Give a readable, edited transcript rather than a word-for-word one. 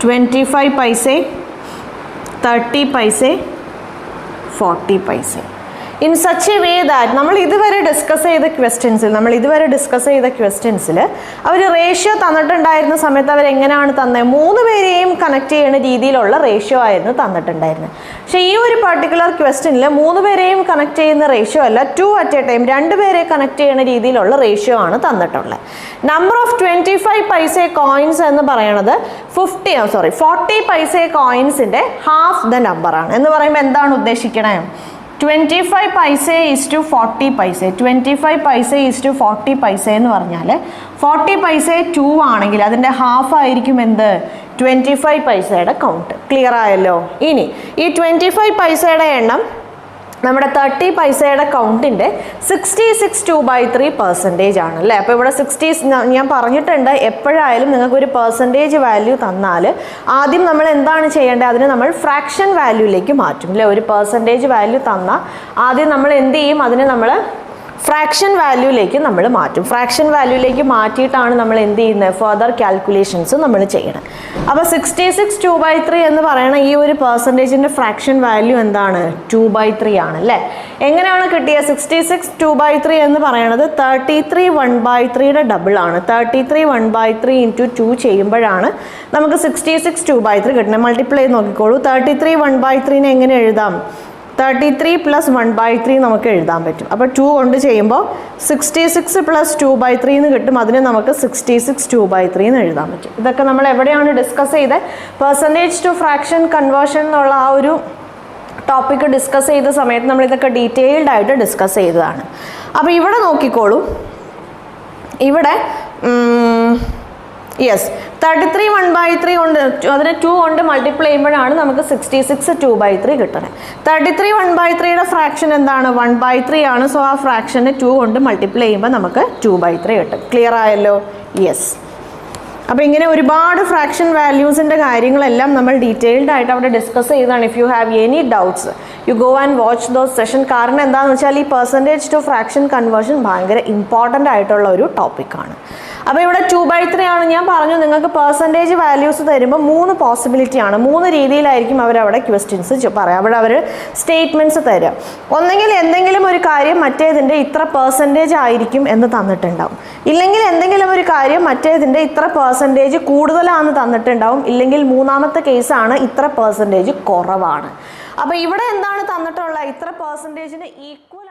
25 paise, 30 paise, 40 paise. In such a way that നമ്മൾ ഇതുവരെ discuss ചെയ്ത ക്വസ്റ്റ്യൻസിൽ അവർ റേഷ്യോ തന്നിട്ടുണ്ടായിരുന്ന സമയത്ത് അവർ എങ്ങനെയാണ് തന്നത്? 3 പേരെയും കണക്ട് ചെയ്യുന്ന രീതിയിലുള്ള റേഷ്യോ ആയിരുന്നു തന്നിട്ടുണ്ടായിരുന്നത്. പക്ഷേ ഈ ഒരു പർട്ടിക്കുലർ ക്വസ്റ്റ്യനിൽ 3 പേരെയും കണക്ട് ചെയ്യുന്ന റേഷ്യോ അല്ല, 2 അറ്റ് എ ടൈം 2 പേരെ കണക്ട് ചെയ്യുന്ന രീതിയിലുള്ള റേഷ്യോ ആണ് തന്നിട്ടുള്ളത്. നമ്പർ ഓഫ് 25 പൈസ കോയിൻസ് എന്ന് പറയുന്നത് 40 പൈസ കോയിൻസിൻ്റെ ഹാഫ് ദ നമ്പറാണ്. എന്ന് പറയുമ്പോൾ എന്താണ് ഉദ്ദേശിക്കണേ? 25 പൈസ ഈസ് ടു 40 പൈസ, 25 പൈസ ഈസ് ടു 40 പൈസ എന്ന് പറഞ്ഞാൽ 40 പൈസ 2 ആണെങ്കിൽ അതിൻ്റെ ഹാഫ് ആയിരിക്കും എന്ത്? 25 പൈസയുടെ കൗണ്ട്. ക്ലിയർ ആയല്ലോ? ഇനി ഈ 25 പൈസയുടെ എണ്ണം നമ്മുടെ 30 പൈസയുടെ കൗണ്ടിൻ്റെ 66 2/3% ആണ് അല്ലേ? അപ്പോൾ ഇവിടെ 60 ഞാൻ പറഞ്ഞിട്ടുണ്ട്, എപ്പോഴായാലും നിങ്ങൾക്കൊരു പെർസെൻറ്റേജ് വാല്യൂ തന്നാൽ ആദ്യം നമ്മൾ എന്താണ് ചെയ്യേണ്ടത്? അതിനെ നമ്മൾ ഫ്രാക്ഷൻ വാല്യൂയിലേക്ക് മാറ്റും അല്ലേ? ഒരു പെർസെൻറ്റേജ് വാല്യൂ തന്നാൽ ആദ്യം നമ്മൾ എന്ത് ചെയ്യും? അതിനെ നമ്മൾ ഫ്രാക്ഷൻ വാല്യൂയിലേക്ക് നമ്മൾ മാറ്റും. ഫ്രാക്ഷൻ വാല്യൂയിലേക്ക് മാറ്റിയിട്ടാണ് നമ്മൾ എന്ത് ചെയ്യുന്നത്? ഫർദർ കാൽക്കുലേഷൻസ് നമ്മൾ ചെയ്യണം. അപ്പോൾ 66 2/3 എന്ന് പറയുന്ന ഈ ഒരു പെർസെൻറ്റേജിൻ്റെ ഫ്രാക്ഷൻ വാല്യൂ എന്താണ്? 2/3 ആണ് അല്ലേ? എങ്ങനെയാണ് കിട്ടിയത്? 66 2/3 എന്ന് പറയുന്നത് 33 1/3യുടെ ഡബിൾ ആണ്. 33 1/3 × 2 ചെയ്യുമ്പോഴാണ് നമുക്ക് 66 2/3 കിട്ടുന്നത്. മൾട്ടിപ്ലൈ ചെയ്ത് നോക്കിക്കോളൂ. 33 1/3നെ എങ്ങനെ എഴുതാം? 33 + 1/3 നമുക്ക് എഴുതാൻ പറ്റും. അപ്പോൾ 2 കൊണ്ട് ചെയ്യുമ്പോൾ 66 + 2/3 എന്ന് കിട്ടും. അതിനെ നമുക്ക് 66 2/3 എന്ന് എഴുതാൻ പറ്റും. ഇതൊക്കെ നമ്മൾ എവിടെയാണ് ഡിസ്കസ് ചെയ്തത്? പെർസെൻറ്റേജ് ടു ഫ്രാക്ഷൻ കൺവേർഷൻ എന്നുള്ള ആ ഒരു ടോപ്പിക്ക് ഡിസ്കസ് ചെയ്ത സമയത്ത് നമ്മൾ ഇതൊക്കെ ഡീറ്റെയിൽഡ് ആയിട്ട് ഡിസ്കസ് ചെയ്തതാണ്. അപ്പോൾ ഇവിടെ നോക്കിക്കോളൂ. ഇവിടെ യെസ് 33 1/3 കൊണ്ട് അതിനെ 2 കൊണ്ട് മൾട്ടിപ്ലൈ ചെയ്യുമ്പോഴാണ് നമുക്ക് 66 2/3 കിട്ടുന്നത്. 33 1/3യുടെ ഫ്രാക്ഷൻ എന്താണ്? 1/3 ആണ്. സോ ആ ഫ്രാക്ഷനെ 2 കൊണ്ട് മൾട്ടിപ്ലൈ ചെയ്യുമ്പോൾ നമുക്ക് 2/3 കിട്ടും. ക്ലിയർ ആയല്ലോ? യെസ്. അപ്പോൾ ഇങ്ങനെ ഒരുപാട് ഫ്രാക്ഷൻ വാല്യൂസിൻ്റെ കാര്യങ്ങളെല്ലാം നമ്മൾ ഡീറ്റെയിൽഡ് ആയിട്ട് അവിടെ ഡിസ്കസ് ചെയ്തതാണ്. If you have any doubts you go and watch those session. കാരണം എന്താണെന്ന് വെച്ചാൽ ഈ പെർസെൻറ്റേജ് ടു ഫ്രാക്ഷൻ കൺവേർഷൻ ഭയങ്കര ഇമ്പോർട്ടൻ്റ് ആയിട്ടുള്ള ഒരു ടോപ്പിക്കാണ്. അപ്പോൾ ഇവിടെ 2/3 ആണ്. ഞാൻ പറഞ്ഞു നിങ്ങൾക്ക് പെർസെൻറ്റേജ് വാല്യൂസ് തരുമ്പോൾ 3 പോസിബിലിറ്റി ആണ്. 3 രീതിയിലായിരിക്കും അവരവിടെ ക്വസ്റ്റ്യൻസ് പറയാം. അവിടെ അവർ സ്റ്റേറ്റ്മെൻറ്റ്സ് തരിക. ഒന്നെങ്കിൽ എന്തെങ്കിലും ഒരു കാര്യം മറ്റേതിൻ്റെ ഇത്ര പെർസെൻറ്റേജ് ആയിരിക്കും എന്ന് തന്നിട്ടുണ്ടാവും. ഇല്ലെങ്കിൽ എന്തെങ്കിലും ഒരു കാര്യം മറ്റേതിൻ്റെ ഇത്ര പെർസെൻറ്റേജ് കൂടുതലാണെന്ന് തന്നിട്ടുണ്ടാവും. ഇല്ലെങ്കിൽ മൂന്നാമത്തെ കേസാണ് ഇത്ര പെർസെൻറ്റേജ് കുറവാണ്. അപ്പോൾ ഇവിടെ എന്താണ് തന്നിട്ടുള്ളത്? ഇത്ര പെർസെൻറ്റേജിന് ഈക്വൽ